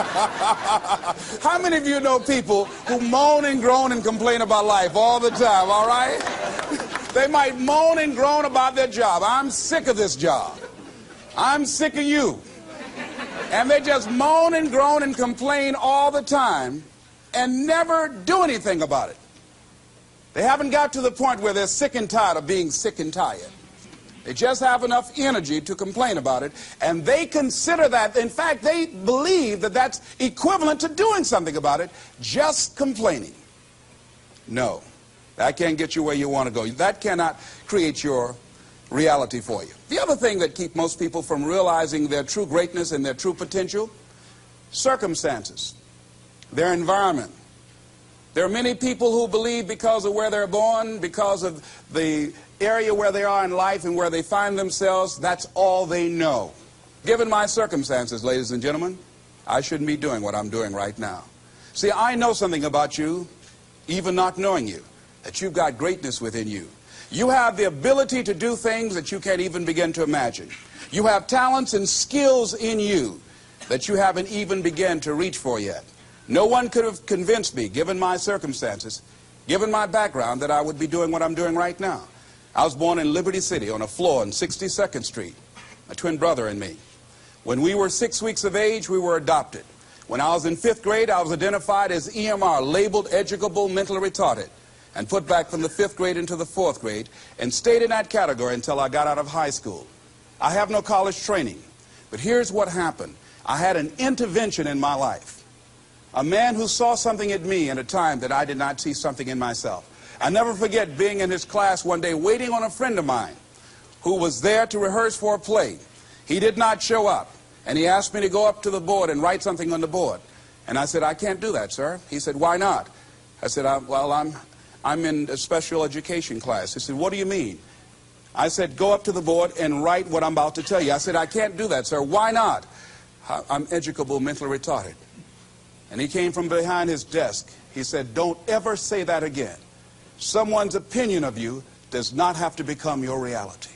How many of you know people who moan and groan and complain about life all the time, all right? They might moan and groan about their job. I'm sick of this job. I'm sick of you. And they just moan and groan and complain all the time and never do anything about it. They haven't got to the point where they're sick and tired of being sick and tired. They just have enough energy to complain about it, and they consider that, in fact, they believe that that's equivalent to doing something about it, just complaining. No, that can't get you where you want to go. That cannot create your reality for you. The other thing that keeps most people from realizing their true greatness and their true potential, circumstances, their environment. There are many people who believe because of where they're born, because of the area where they are in life and where they find themselves, that's all they know. Given my circumstances, ladies and gentlemen, I shouldn't be doing what I'm doing right now. See, I know something about you, even not knowing you, that you've got greatness within you. You have the ability to do things that you can't even begin to imagine. You have talents and skills in you that you haven't even begun to reach for yet. No one could have convinced me, given my circumstances, given my background, that I would be doing what I'm doing right now. I was born in Liberty City on a floor on 62nd Street, my twin brother and me. When we were 6 weeks of age, we were adopted. When I was in 5th grade, I was identified as EMR, labeled educable mentally retarded, and put back from the 5th grade into the 4th grade, and stayed in that category until I got out of high school. I have no college training, but here's what happened. I had an intervention in my life. A man who saw something in me at a time that I did not see something in myself. I never forget being in his class one day waiting on a friend of mine who was there to rehearse for a play. He did not show up, and he asked me to go up to the board and write something on the board. And I said, I can't do that, sir. He said, why not? I said, well, I'm in a special education class. He said, what do you mean? I said, go up to the board and write what I'm about to tell you. I said, I can't do that, sir. Why not? I'm educable mentally retarded. And he came from behind his desk. He said, don't ever say that again. Someone's opinion of you does not have to become your reality.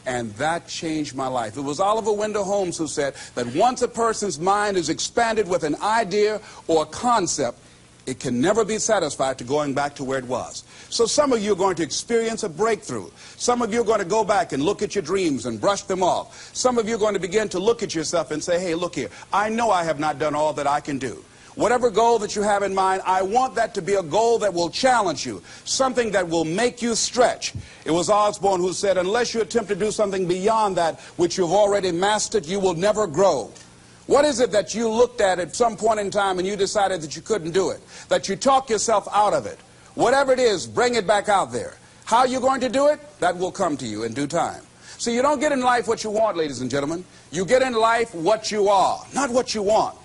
And that changed my life. It was Oliver Wendell Holmes who said that once a person's mind is expanded with an idea or a concept, it can never be satisfied to going back to where it was. So some of you are going to experience a breakthrough. Some of you are going to go back and look at your dreams and brush them off. Some of you are going to begin to look at yourself and say, hey, look here, I know I have not done all that I can do. Whatever goal that you have in mind, I want that to be a goal that will challenge you, something that will make you stretch. It was Osborne who said, unless you attempt to do something beyond that which you've already mastered, you will never grow. What is it that you looked at some point in time and you decided that you couldn't do it, that you talked yourself out of it? Whatever it is, bring it back out there. How you're going to do it, that will come to you in due time. So you don't get in life what you want, ladies and gentlemen. You get in life what you are, not what you want.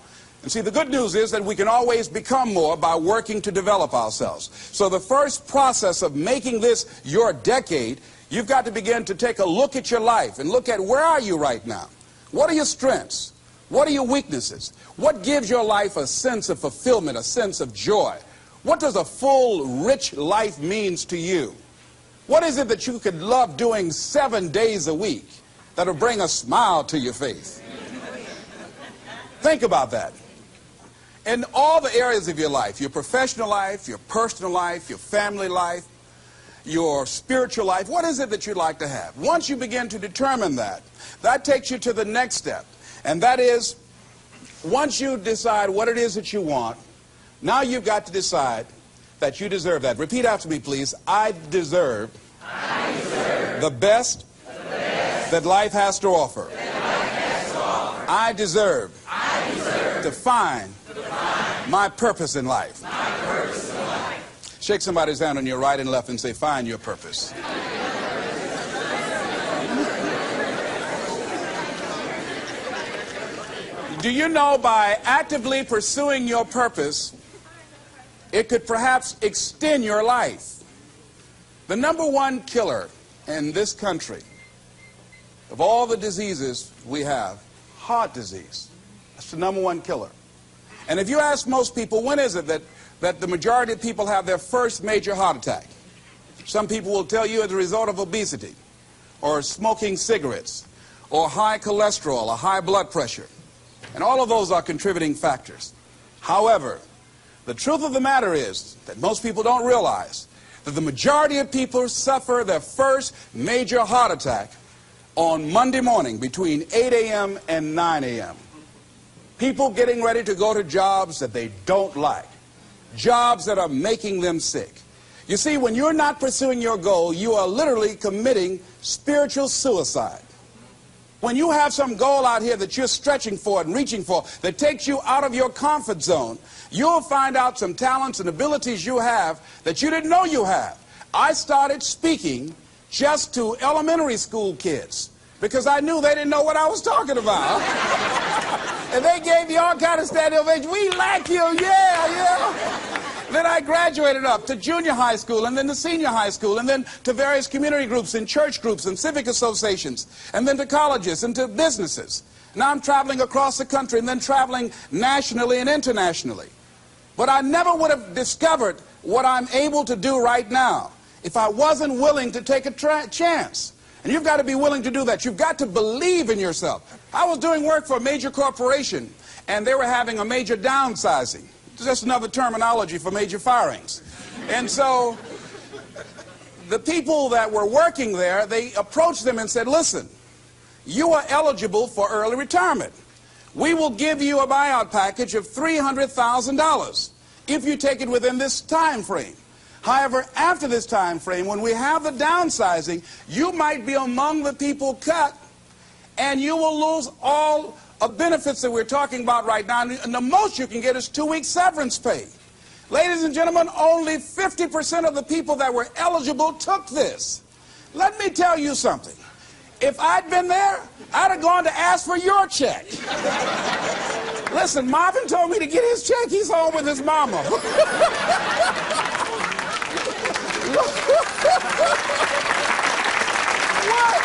And see, the good news is that we can always become more by working to develop ourselves. So the first process of making this your decade, you've got to begin to take a look at your life and look at where are you right now? What are your strengths? What are your weaknesses? What gives your life a sense of fulfillment, a sense of joy? What does a full, rich life means to you? What is it that you could love doing 7 days a week that'll bring a smile to your face? Think about that. In all the areas of your life, your professional life, your personal life, your family life, your spiritual life, what is it that you'd like to have? Once you begin to determine that, that takes you to the next step. And that is, once you decide what it is that you want, now you've got to decide that you deserve that. Repeat after me, please. I deserve the best that life has to offer. I deserve to find my purpose in life. Shake somebody's hand on your right and left and say, find your purpose. Do you know by actively pursuing your purpose, it could perhaps extend your life? The #1 killer in this country of all the diseases we have, heart disease. That's the #1 killer. And if you ask most people, when is it that the majority of people have their first major heart attack? Some people will tell you as a result of obesity, or smoking cigarettes, or high cholesterol, or high blood pressure. And all of those are contributing factors. However, the truth of the matter is that most people don't realize that the majority of people suffer their first major heart attack on Monday morning between 8 a.m. and 9 a.m. People getting ready to go to jobs that they don't like, jobs that are making them sick. You see, when you're not pursuing your goal, you are literally committing spiritual suicide. When you have some goal out here that you're stretching for and reaching for that takes you out of your comfort zone, you'll find out some talents and abilities you have that you didn't know you have. I started speaking just to elementary school kids because I knew they didn't know what I was talking about. And they gave me all kind of standing ovation. We like you, yeah. Then I graduated up to junior high school and then to senior high school and then to various community groups and church groups and civic associations and then to colleges and to businesses. Now I'm traveling across the country and then traveling nationally and internationally. But I never would have discovered what I'm able to do right now if I wasn't willing to take a chance. And you've got to be willing to do that. You've got to believe in yourself. I was doing work for a major corporation and they were having a major downsizing. Just another terminology for major firings. And so the people that were working there, they approached them and said, listen, you are eligible for early retirement. We will give you a buyout package of $300,000 if you take it within this time frame. However, after this time frame, when we have the downsizing, you might be among the people cut and you will lose all of benefits that we're talking about right now, and the most you can get is 2 weeks severance pay. Ladies and gentlemen, only 50% of the people that were eligible took this. Let me tell you something. If I'd been there, I'd have gone to ask for your check. Listen, Marvin told me to get his check. He's home with his mama. What?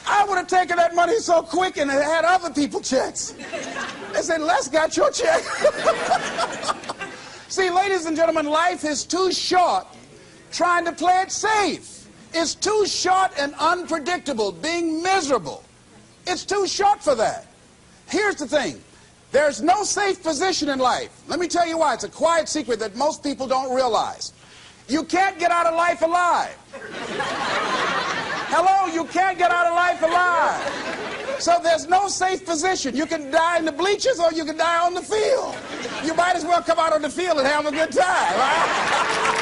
I would have taken that money so quick and had other people checks. They said, Les got your check. See, ladies and gentlemen, life is too short trying to play it safe. It's too short and unpredictable, being miserable. It's too short for that. Here's the thing. There's no safe position in life. Let me tell you why. It's a quiet secret that most people don't realize. You can't get out of life alive. Hello, you can't get out of life alive. So there's no safe position. You can die in the bleachers or you can die on the field. You might as well come out on the field and have a good time, right?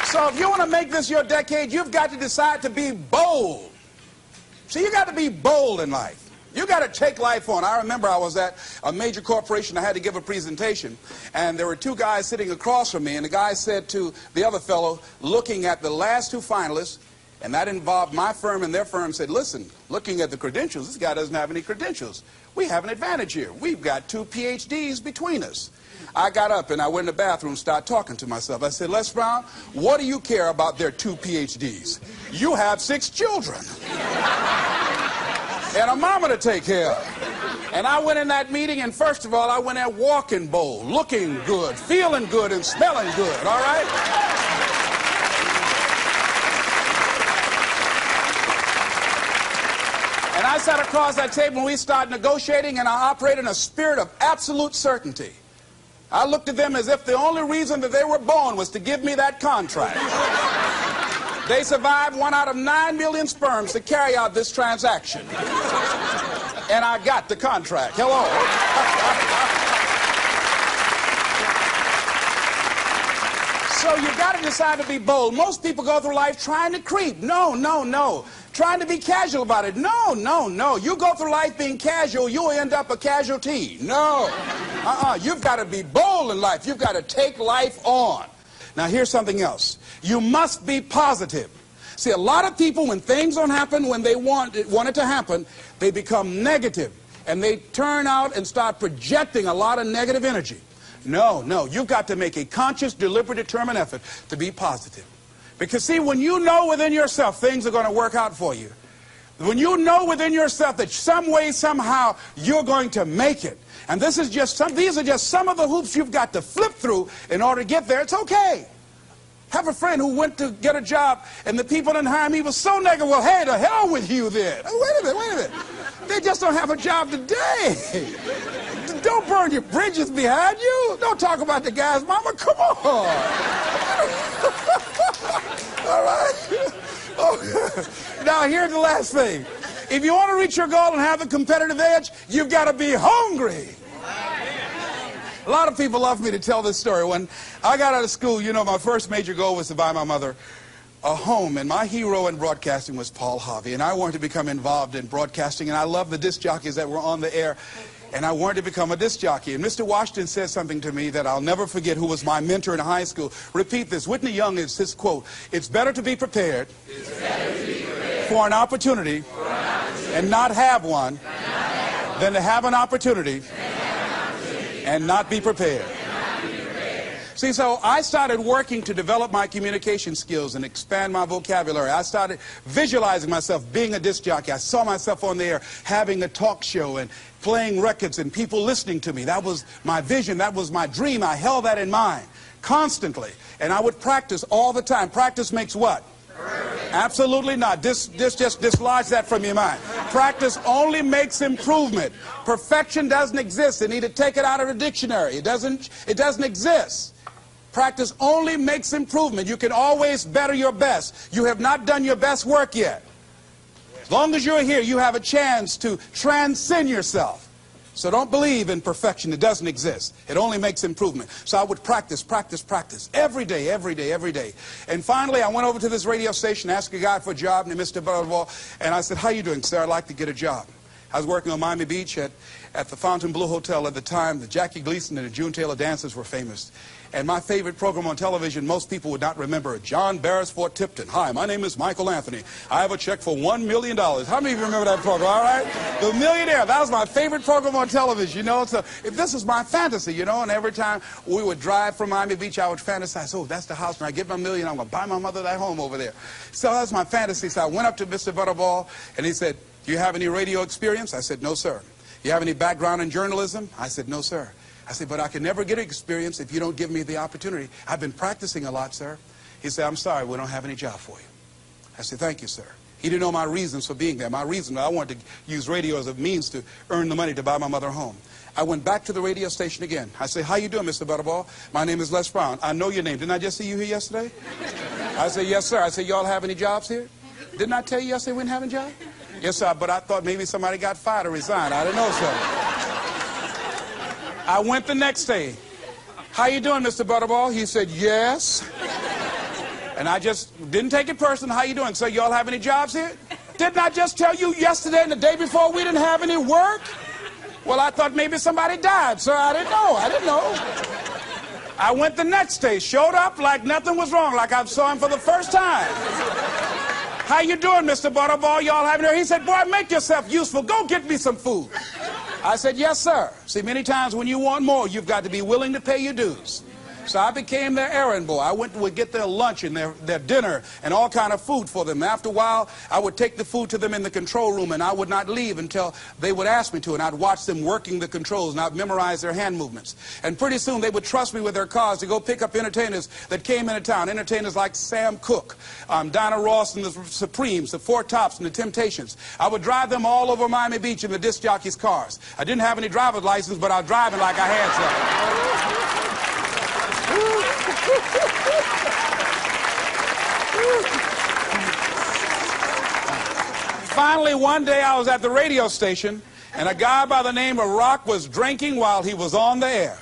So if you want to make this your decade, you've got to decide to be bold. See, you got to be bold in life. You got to take life on. I remember I was at a major corporation. I had to give a presentation, and there were two guys sitting across from me, and the guy said to the other fellow, looking at the last two finalists, and that involved my firm and their firm, said, listen, looking at the credentials, this guy doesn't have any credentials. We have an advantage here. We've got 2 PhDs between us. I got up and I went in the bathroom and started talking to myself. I said, Les Brown, what do you care about their 2 PhDs? You have 6 children. And a mama to take care of. And I went in that meeting, and first of all, I went there walking bold, looking good, feeling good, and smelling good, all right? And I sat across that table, and we started negotiating, and I operated in a spirit of absolute certainty. I looked at them as if the only reason that they were born was to give me that contract. They survived 1 out of 9 million sperms to carry out this transaction. And I got the contract. Hello. So you've got to decide to be bold. Most people go through life trying to creep. No, no, no. Trying to be casual about it. No, no, no. You go through life being casual, you'll end up a casualty. No. You've got to be bold in life. You've got to take life on. Now, here's something else. You must be positive. See, a lot of people, when things don't happen when they want it to happen, they become negative, and they turn out and start projecting a lot of negative energy. No, no, you've got to make a conscious, deliberate, determined effort to be positive. Because, see, when you know within yourself things are going to work out for you, When you know within yourself that some way, somehow, you're going to make it, and these are just some of the hoops you've got to flip through in order to get there, it's okay. Have a friend who went to get a job, and the people didn't hire him. He was so negative. Well, hey, to hell with you then. Wait a minute. They just don't have a job today. Don't burn your bridges behind you. Don't talk about the guy's mama. Come on. All right? Oh. Now, here's the last thing. If you want to reach your goal and have a competitive edge, you've got to be hungry. A lot of people love me to tell this story. When I got out of school, you know, my first major goal was to buy my mother a home, and my hero in broadcasting was Paul Harvey, and I wanted to become involved in broadcasting, and I loved the disc jockeys that were on the air, and I wanted to become a disc jockey. And Mr. Washington said something to me that I'll never forget, who was my mentor in high school. Repeat this. Whitney Young is his quote. It's better to be prepared, for an opportunity, and not have one, than to have an opportunity and not be prepared. See, so I started working to develop my communication skills and expand my vocabulary. I started visualizing myself being a disc jockey. I saw myself on the air having a talk show and playing records and people listening to me. That was my vision. That was my dream. I held that in mind constantly. And I would practice all the time. Practice makes what? Absolutely not. Just dislodge that from your mind. Practice only makes improvement. Perfection doesn't exist. They need to take it out of the dictionary. It doesn't exist. Practice only makes improvement. You can always better your best. You have not done your best work yet. As long as you're here, you have a chance to transcend yourself. So don't believe in perfection. It doesn't exist. It only makes improvement. So I would practice every day. And finally, I went over to this radio station, asked a guy for a job named Mr. Butterball, and I said, how you doing, sir? I'd like to get a job. I was working on Miami Beach at the Fontainebleau Hotel at the time. The Jackie Gleason and the June Taylor dances were famous. And my favorite program on television, most people would not remember it. John Beresford Tipton. Hi, my name is Michael Anthony. I have a check for $1 million. How many of you remember that program, all right? The Millionaire. That was my favorite program on television, you know. So if this is my fantasy, you know, and every time we would drive from Miami Beach, I would fantasize, oh, that's the house. When I get my million, I'm going to buy my mother that home over there. So that's my fantasy. So I went up to Mr. Butterball, and he said, do you have any radio experience? I said, no, sir. You have any background in journalism? I said, no, sir. I said, but I can never get experience if you don't give me the opportunity. I've been practicing a lot, sir. He said, I'm sorry, we don't have any job for you. I said, thank you, sir. He didn't know my reasons for being there. My reason, I wanted to use radio as a means to earn the money to buy my mother a home. I went back to the radio station again. I said, how you doing, Mr. Butterball? My name is Les Brown. I know your name. Didn't I just see you here yesterday? I said, yes, sir. I said, y'all have any jobs here? Didn't I tell you yesterday we didn't have any jobs? Yes, sir, but I thought maybe somebody got fired or resigned. I didn't know, sir. I went the next day. How you doing, Mr. Butterball? He said, yes. And I just didn't take it personal. How you doing? So y'all have any jobs here? Didn't I just tell you yesterday and the day before we didn't have any work? Well, I thought maybe somebody died, sir. I didn't know. I went the next day, showed up like nothing was wrong, like I saw him for the first time. How you doing, Mr. Butterball? Y'all having here? He said, boy, make yourself useful. Go get me some food. I said, yes, sir. See, many times when you want more, you've got to be willing to pay your dues. So I became their errand boy. I would get their lunch and their dinner and all kind of food for them. After a while, I would take the food to them in the control room, and I would not leave until they would ask me to, and I'd watch them working the controls, and I'd memorize their hand movements. And pretty soon, they would trust me with their cars to go pick up entertainers that came into town, entertainers like Sam Cooke, Dinah Ross and the Supremes, the Four Tops and the Temptations. I would drive them all over Miami Beach in the disc jockeys' cars. I didn't have any driver's license, but I was driving like I had some. Finally, one day I was at the radio station, and a guy by the name of Rock was drinking while he was on the air.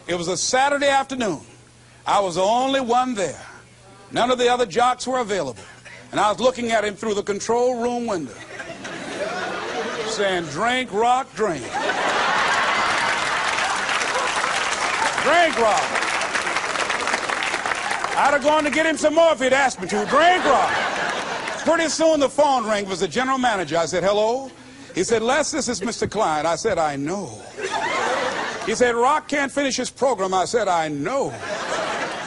It was a Saturday afternoon. I was the only one there. None of the other jocks were available. And I was looking at him through the control room window, saying, drink, Rock, drink. Drink, Rock. I'd have gone to get him some more if he'd asked me to. Drink, Rock. Pretty soon the phone rang. It was the general manager. I said, hello? He said, Les, this is Mr. Klein. I said, I know. He said, Rock can't finish his program. I said, I know.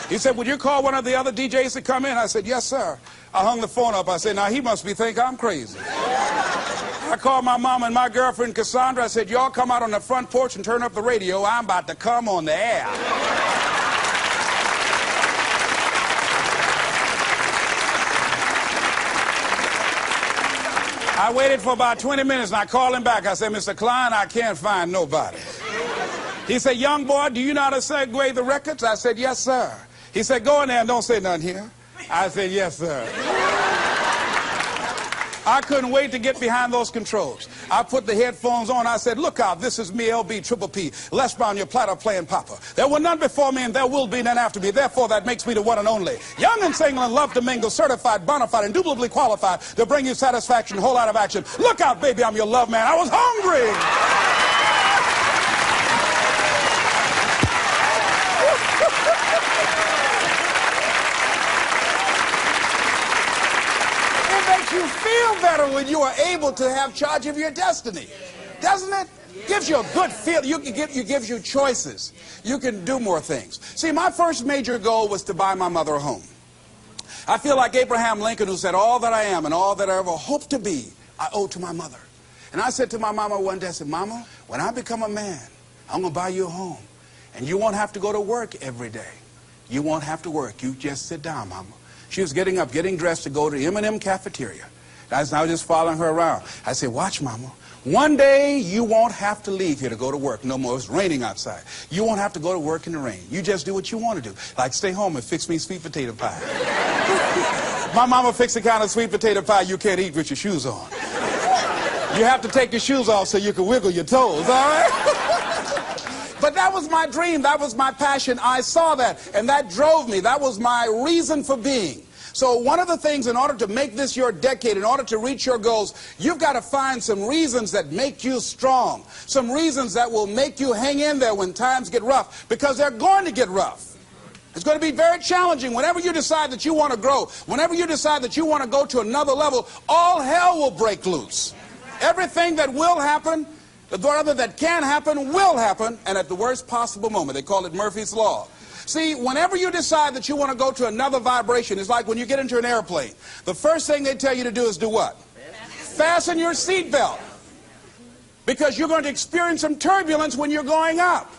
He said, would you call one of the other DJs to come in? I said, yes, sir. I hung the phone up. I said, now he must think I'm crazy. I called my mom and my girlfriend, Cassandra. I said, y'all come out on the front porch and turn up the radio. I'm about to come on the air. I waited for about 20 minutes, and I called him back. I said, Mr. Klein, I can't find nobody. He said, young boy, do you know how to segue the records? I said, yes, sir. He said, go in there and don't say nothing here. I said, yes, sir. I couldn't wait to get behind those controls. I put the headphones on. I said, look out, this is me, LB, Triple P, Les Brown, your platter playing papa. There were none before me and there will be none after me. Therefore, that makes me the one and only. Young and single and love to mingle, certified, bona fide, indubitably qualified to bring you satisfaction, whole lot of action. Look out, baby, I'm your love man. I was hungry. You feel better when you are able to have charge of your destiny, doesn't it? Gives you a good feel. It gives you choices. You can do more things. See, my first major goal was to buy my mother a home. I feel like Abraham Lincoln, who said, all that I am and all that I ever hope to be, I owe to my mother. And I said to my mama one day, I said, Mama, when I become a man, I'm going to buy you a home. And you won't have to go to work every day. You won't have to work. You just sit down, Mama. She was getting up, getting dressed to go to M&M cafeteria. I was just following her around. I said, watch, Mama. One day you won't have to leave here to go to work no more. It's raining outside. You won't have to go to work in the rain. You just do what you want to do. Like stay home and fix me sweet potato pie. My mama fixed the kind of sweet potato pie you can't eat with your shoes on. You have to take your shoes off so you can wiggle your toes, all right? But that was my dream. That was my passion. I saw that, and that drove me. That was my reason for being. So one of the things, in order to make this your decade, in order to reach your goals, you've got to find some reasons that make you strong, some reasons that will make you hang in there when times get rough, because they're going to get rough. It's going to be very challenging. Whenever you decide that you want to grow, whenever you decide that you want to go to another level, all hell will break loose. Everything that will happen, rather that can happen, will happen, and at the worst possible moment. They call it Murphy's Law. See, whenever you decide that you want to go to another vibration, it's like when you get into an airplane. The first thing they tell you to do is do what? Fasten your seatbelt. Because you're going to experience some turbulence when you're going up.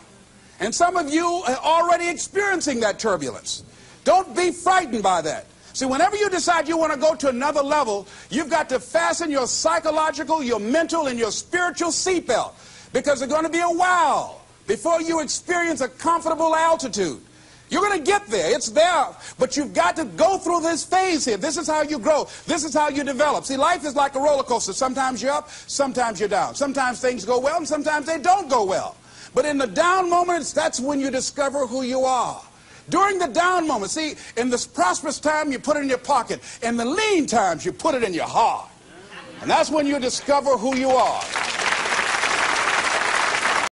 And some of you are already experiencing that turbulence. Don't be frightened by that. See, whenever you decide you want to go to another level, you've got to fasten your psychological, your mental, and your spiritual seatbelt. Because there's going to be a while before you experience a comfortable altitude. You're going to get there. It's there. But you've got to go through this phase here. This is how you grow. This is how you develop. See, life is like a roller coaster. Sometimes you're up, sometimes you're down. Sometimes things go well, and sometimes they don't go well. But in the down moments, that's when you discover who you are. During the down moments, see, in this prosperous time, you put it in your pocket. In the lean times, you put it in your heart. And that's when you discover who you are.